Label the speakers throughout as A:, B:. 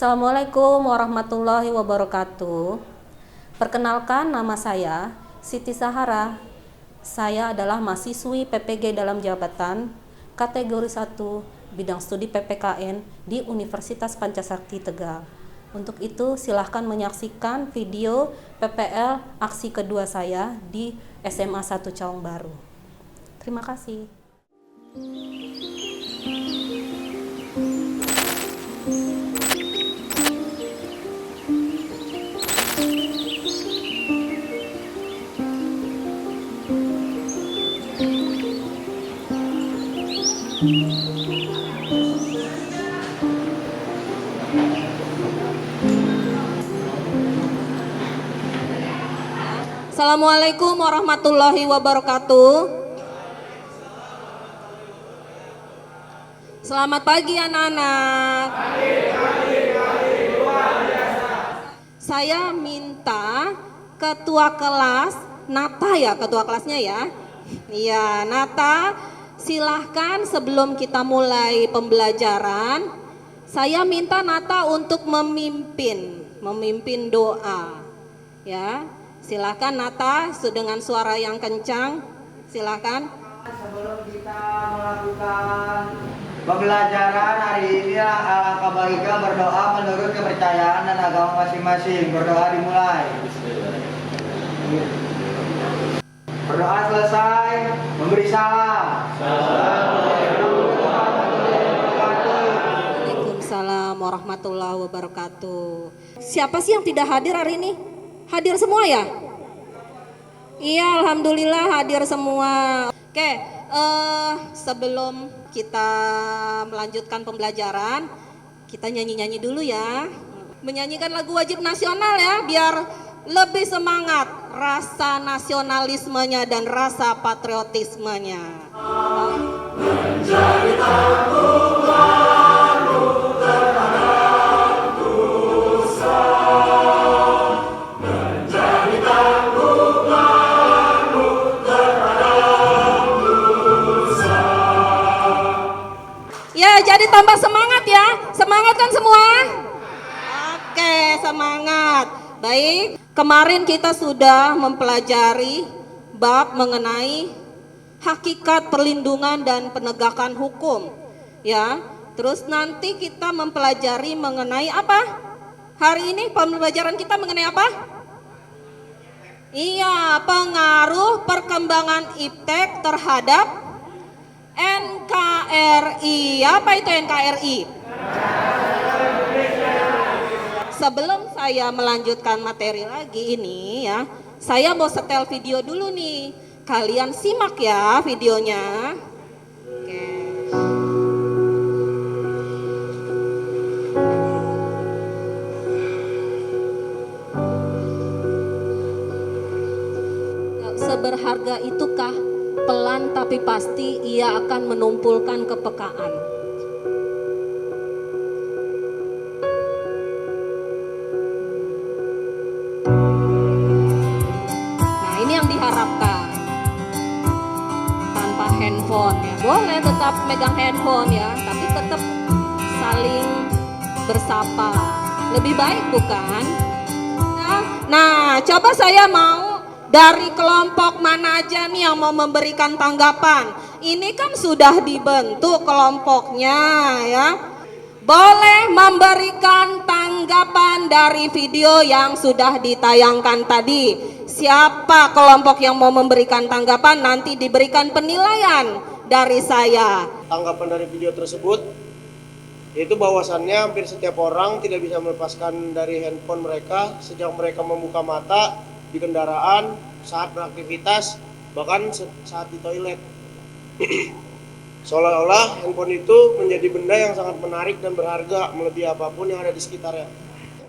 A: Assalamualaikum warahmatullahi wabarakatuh. Perkenalkan, nama saya Siti Sahara. Saya adalah mahasiswi PPG dalam jabatan kategori 1 bidang studi PPKN di Universitas Pancasakti Tegal. Untuk itu silahkan menyaksikan video PPL aksi kedua saya di SMA 1 Cawang Baru. Terima kasih. Assalamualaikum warahmatullahi wabarakatuh. Selamat pagi anak-anak. Saya minta ketua kelas Nata ya, ketua kelasnya ya. Iya, Nata, silahkan sebelum kita mulai pembelajaran, saya minta Nata untuk memimpin doa. Ya. Silakan Nata dengan suara yang kencang. Silakan.
B: Sebelum kita melakukan pembelajaran hari ini, alangkah baiknya berdoa menurut kepercayaan dan agama masing-masing. Berdoa dimulai. Berdoa selesai, memberi salam.
A: Waalaikumsalam warahmatullahi wabarakatuh. Siapa sih yang tidak hadir hari ini? Hadir semua ya? Iya, alhamdulillah hadir semua. Oke, sebelum kita melanjutkan pembelajaran, kita nyanyi-nyanyi dulu ya. Menyanyikan lagu wajib nasional ya, biar lebih semangat rasa nasionalismenya dan rasa patriotismenya. Menjadi tanggunganmu terhadap dosa. Jadi tambah semangat ya. Semangat kan semua? Oke, semangat. Baik, kemarin kita sudah mempelajari bab mengenai hakikat perlindungan dan penegakan hukum. Ya. Terus nanti kita mempelajari mengenai apa? Hari ini pembelajaran kita mengenai apa? Iya, pengaruh perkembangan iptek terhadap NKRI. Apa itu NKRI? Sebelum saya melanjutkan materi lagi ini ya, saya mau setel video dulu nih. Kalian simak ya videonya. Oke. Seberharga itukah pelan tapi pasti ia akan menumpulkan kepekaan. Nah, ini yang diharapkan. Tanpa handphone ya. Boleh tetap megang handphone ya, tapi tetap saling bersapa. Lebih baik bukan? Nah, coba saya mau dari kelompok mana aja nih yang mau memberikan tanggapan? Ini kan sudah dibentuk kelompoknya ya. Boleh memberikan tanggapan dari video yang sudah ditayangkan tadi. Siapa kelompok yang mau memberikan tanggapan, nanti diberikan penilaian dari saya.
C: Tanggapan dari video tersebut yaitu bahwasannya hampir setiap orang tidak bisa melepaskan dari handphone mereka sejak mereka membuka mata di kendaraan, saat beraktivitas, bahkan saat di toilet. Seolah-olah handphone itu menjadi benda yang sangat menarik dan berharga melebihi apapun yang ada di sekitarnya.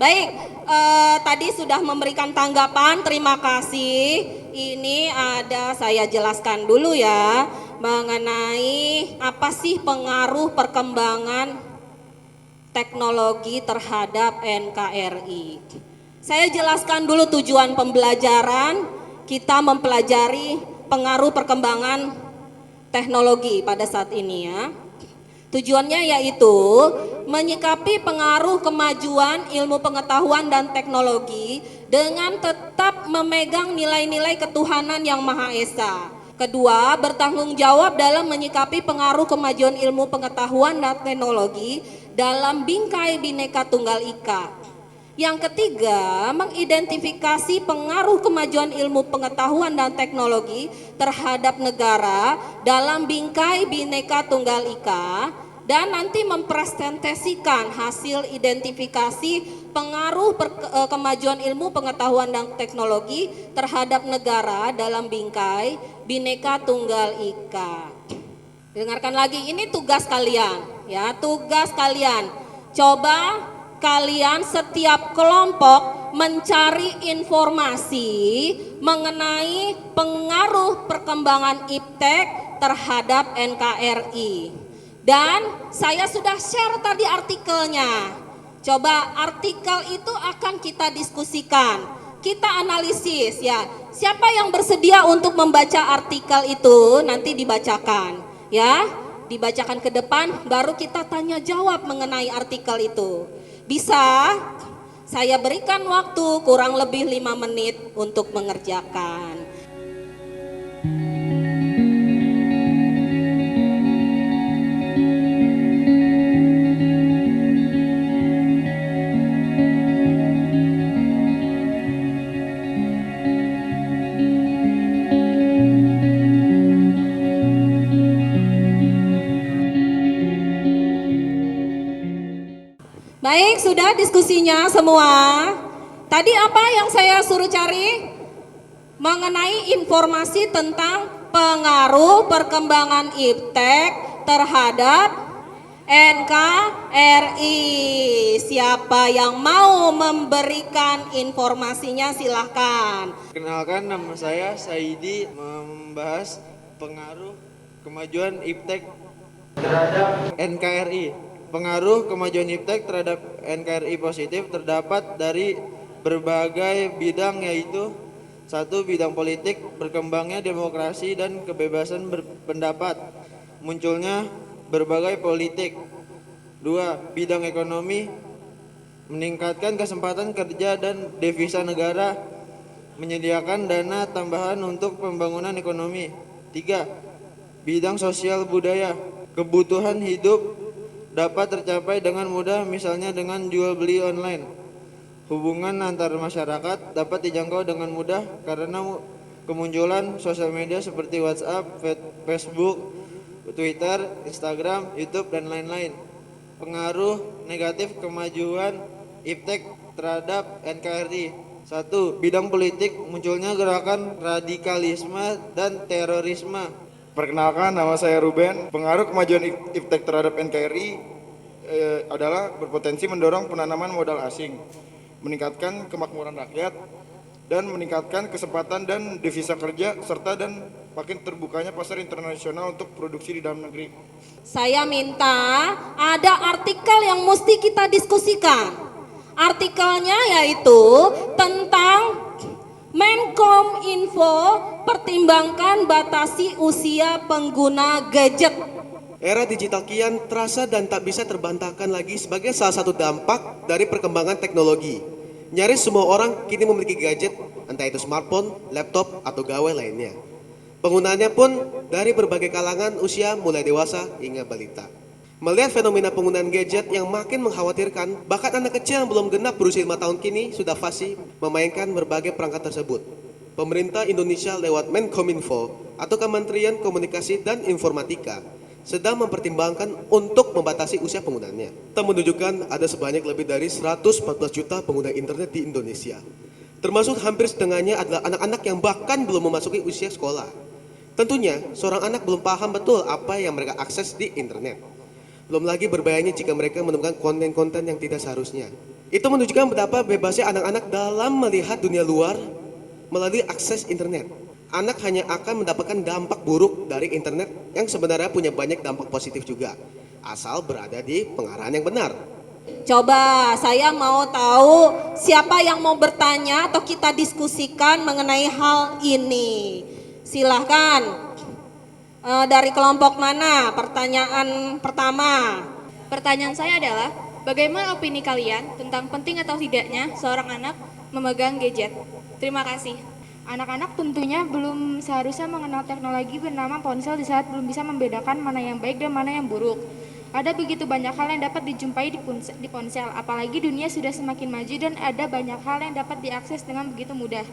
A: Baik, tadi sudah memberikan tanggapan, terima kasih. Ini ada saya jelaskan dulu ya mengenai apa sih pengaruh perkembangan teknologi terhadap NKRI. Saya jelaskan dulu tujuan pembelajaran. Kita mempelajari pengaruh perkembangan teknologi pada saat ini ya. Tujuannya yaitu menyikapi pengaruh kemajuan ilmu pengetahuan dan teknologi dengan tetap memegang nilai-nilai ketuhanan yang Maha Esa. Kedua, bertanggung jawab dalam menyikapi pengaruh kemajuan ilmu pengetahuan dan teknologi dalam bingkai Bhinneka Tunggal Ika. Yang ketiga, mengidentifikasi pengaruh kemajuan ilmu pengetahuan dan teknologi terhadap negara dalam bingkai Bhinneka Tunggal Ika dan nanti mempresentasikan hasil identifikasi pengaruh kemajuan ilmu pengetahuan dan teknologi terhadap negara dalam bingkai Bhinneka Tunggal Ika. Dengarkan lagi, ini tugas kalian ya, tugas kalian. Coba kalian setiap kelompok mencari informasi mengenai pengaruh perkembangan iptek terhadap NKRI. Dan saya sudah share tadi artikelnya. Coba artikel itu akan kita diskusikan, kita analisis ya. Siapa yang bersedia untuk membaca artikel itu nanti dibacakan ya. Dibacakan ke depan baru kita tanya jawab mengenai artikel itu. Bisa saya berikan waktu kurang lebih 5 menit untuk mengerjakan. Baik, sudah diskusinya semua. Tadi apa yang saya suruh cari? Mengenai informasi tentang pengaruh perkembangan iptek terhadap NKRI. Siapa yang mau memberikan informasinya silahkan.
D: Kenalkan, nama saya Saidi, membahas pengaruh kemajuan iptek terhadap NKRI. Pengaruh kemajuan iptek terhadap NKRI positif terdapat dari berbagai bidang, yaitu 1. Bidang politik, berkembangnya demokrasi dan kebebasan berpendapat, munculnya berbagai politik. 2. Bidang ekonomi, meningkatkan kesempatan kerja dan devisa negara, menyediakan dana tambahan untuk pembangunan ekonomi. 3. Bidang sosial budaya, kebutuhan hidup dapat tercapai dengan mudah, misalnya dengan jual beli online. Hubungan antar masyarakat dapat dijangkau dengan mudah karena kemunculan sosial media seperti WhatsApp, Facebook, Twitter, Instagram, YouTube, dan lain-lain. Pengaruh negatif kemajuan iptek terhadap NKRI. 1. Bidang politik, munculnya gerakan radikalisme dan terorisme.
E: Perkenalkan, nama saya Ruben. Pengaruh kemajuan iptek terhadap NKRI adalah berpotensi mendorong penanaman modal asing, meningkatkan kemakmuran rakyat, dan meningkatkan kesempatan dan devisa kerja, serta dan makin terbukanya pasar internasional untuk produksi di dalam negeri.
A: Saya minta ada artikel yang mesti kita diskusikan. Artikelnya yaitu tentang Menkom Info pertimbangkan batasi usia pengguna gadget.
F: Era digital kian terasa dan tak bisa terbantahkan lagi sebagai salah satu dampak dari perkembangan teknologi. Nyaris semua orang kini memiliki gadget, entah itu smartphone, laptop, atau gawai lainnya. Penggunaannya pun dari berbagai kalangan usia mulai dewasa hingga balita. Melihat fenomena penggunaan gadget yang makin mengkhawatirkan, bahkan anak kecil yang belum genap berusia 5 tahun kini sudah fasih memainkan berbagai perangkat tersebut. Pemerintah Indonesia lewat Menkominfo atau Kementerian Komunikasi dan Informatika sedang mempertimbangkan untuk membatasi usia penggunanya. Kita menunjukkan ada sebanyak lebih dari 114 juta pengguna internet di Indonesia. Termasuk hampir setengahnya adalah anak-anak yang bahkan belum memasuki usia sekolah. Tentunya, seorang anak belum paham betul apa yang mereka akses di internet. Belum lagi berbahayanya jika mereka menemukan konten-konten yang tidak seharusnya. Itu menunjukkan betapa bebasnya anak-anak dalam melihat dunia luar melalui akses internet. Anak hanya akan mendapatkan dampak buruk dari internet yang sebenarnya punya banyak dampak positif juga, asal berada di pengarahan yang benar.
A: Coba saya mau tahu siapa yang mau bertanya atau kita diskusikan mengenai hal ini. Silahkan. Dari kelompok mana? Pertanyaan pertama.
G: Pertanyaan saya adalah, bagaimana opini kalian tentang penting atau tidaknya seorang anak memegang gadget? Terima kasih. Anak-anak tentunya belum seharusnya mengenal teknologi bernama ponsel di saat belum bisa membedakan mana yang baik dan mana yang buruk. Ada begitu banyak hal yang dapat dijumpai di ponsel, apalagi dunia sudah semakin maju dan ada banyak hal yang dapat diakses dengan begitu mudah.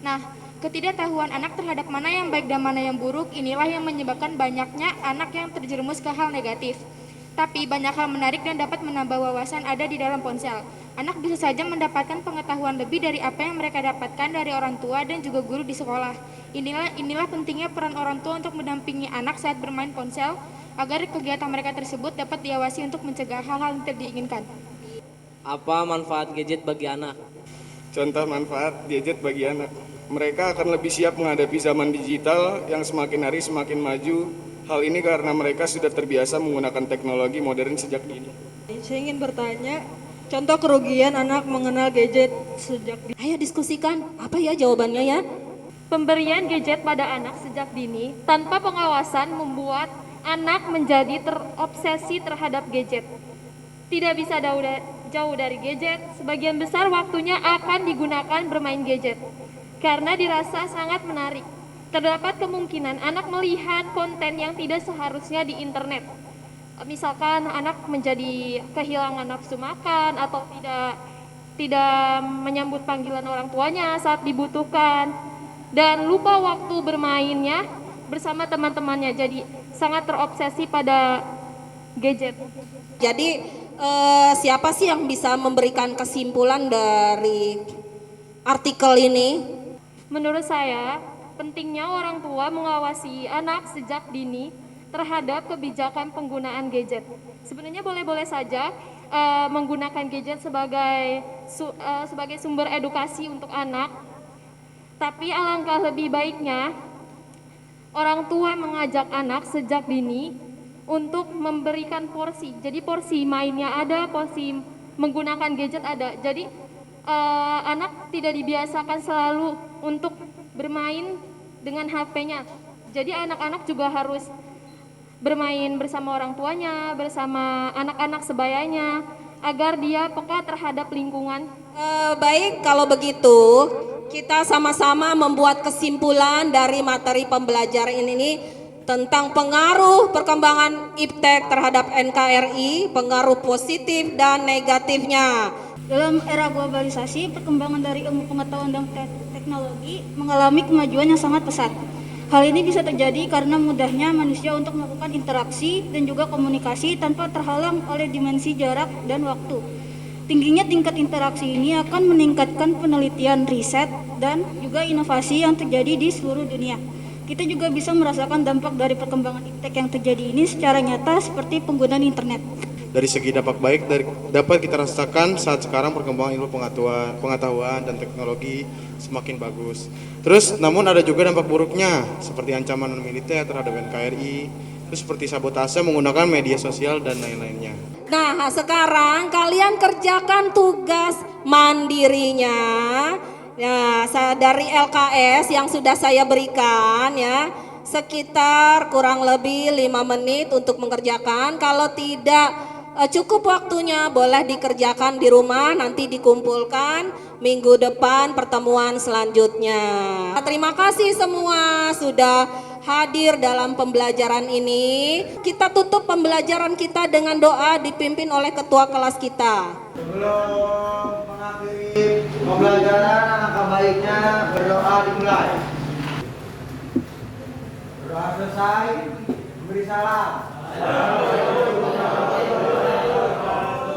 G: Nah, ketidaktahuan anak terhadap mana yang baik dan mana yang buruk inilah yang menyebabkan banyaknya anak yang terjerumus ke hal negatif. Tapi banyak hal menarik dan dapat menambah wawasan ada di dalam ponsel. Anak bisa saja mendapatkan pengetahuan lebih dari apa yang mereka dapatkan dari orang tua dan juga guru di sekolah. Inilah pentingnya peran orang tua untuk mendampingi anak saat bermain ponsel agar kegiatan mereka tersebut dapat diawasi untuk mencegah hal-hal yang tidak diinginkan.
H: Apa manfaat gadget bagi anak?
E: Contoh manfaat gadget bagi anak. Mereka akan lebih siap menghadapi zaman digital yang semakin hari semakin maju. Hal ini karena mereka sudah terbiasa menggunakan teknologi modern sejak dini.
I: Saya ingin bertanya, contoh kerugian anak mengenal gadget sejak dini.
A: Ayo diskusikan, apa ya jawabannya ya?
G: Pemberian gadget pada anak sejak dini tanpa pengawasan membuat anak menjadi terobsesi terhadap gadget. Tidak bisa jauh dari gadget, sebagian besar waktunya akan digunakan bermain gadget karena dirasa sangat menarik. Terdapat kemungkinan anak melihat konten yang tidak seharusnya di internet. Misalkan anak menjadi kehilangan nafsu makan atau tidak menyambut panggilan orang tuanya saat dibutuhkan dan lupa waktu bermainnya bersama teman-temannya, jadi sangat terobsesi pada gadget.
A: Jadi siapa sih yang bisa memberikan kesimpulan dari artikel ini?
G: Menurut saya, pentingnya orang tua mengawasi anak sejak dini terhadap kebijakan penggunaan gadget. Sebenarnya boleh-boleh saja menggunakan gadget sebagai sumber edukasi untuk anak, tapi alangkah lebih baiknya orang tua mengajak anak sejak dini untuk memberikan porsi. Jadi porsi mainnya ada, porsi menggunakan gadget ada. Jadi anak tidak dibiasakan selalu untuk bermain dengan HP-nya. Jadi anak-anak juga harus bermain bersama orang tuanya, bersama anak-anak sebayanya, agar dia peka terhadap lingkungan.
A: Baik, kalau begitu kita sama-sama membuat kesimpulan dari materi pembelajaran ini tentang pengaruh perkembangan iptek terhadap NKRI, pengaruh positif dan negatifnya.
J: Dalam era globalisasi, perkembangan dari ilmu pengetahuan dan teknologi mengalami kemajuan yang sangat pesat. Hal ini bisa terjadi karena mudahnya manusia untuk melakukan interaksi dan juga komunikasi tanpa terhalang oleh dimensi jarak dan waktu. Tingginya tingkat interaksi ini akan meningkatkan penelitian, riset, dan juga inovasi yang terjadi di seluruh dunia. Kita juga bisa merasakan dampak dari perkembangan iptek yang terjadi ini secara nyata seperti penggunaan internet.
E: Dari segi dampak baik dapat kita rasakan saat sekarang perkembangan ilmu pengetahuan dan teknologi semakin bagus. Terus namun ada juga dampak buruknya seperti ancaman non-militer terhadap NKRI, terus seperti sabotase menggunakan media sosial dan lain-lainnya.
A: Nah, sekarang kalian kerjakan tugas mandirinya. Nah, dari LKS yang sudah saya berikan ya, sekitar kurang lebih 5 menit untuk mengerjakan. Kalau tidak cukup waktunya boleh dikerjakan di rumah, nanti dikumpulkan minggu depan pertemuan selanjutnya. Terima kasih semua sudah hadir dalam pembelajaran ini. Kita tutup pembelajaran kita dengan doa dipimpin oleh ketua kelas kita.
B: Sebelum mengakhiri pembelajaran, alangkah baiknya berdoa dimulai. Berdoa selesai, beri salam.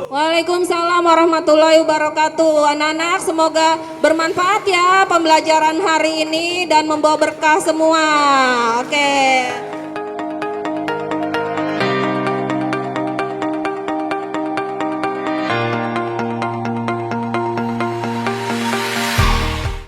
A: Waalaikumsalam warahmatullahi wabarakatuh. Anak-anak, semoga bermanfaat ya pembelajaran hari ini dan membawa berkah semua.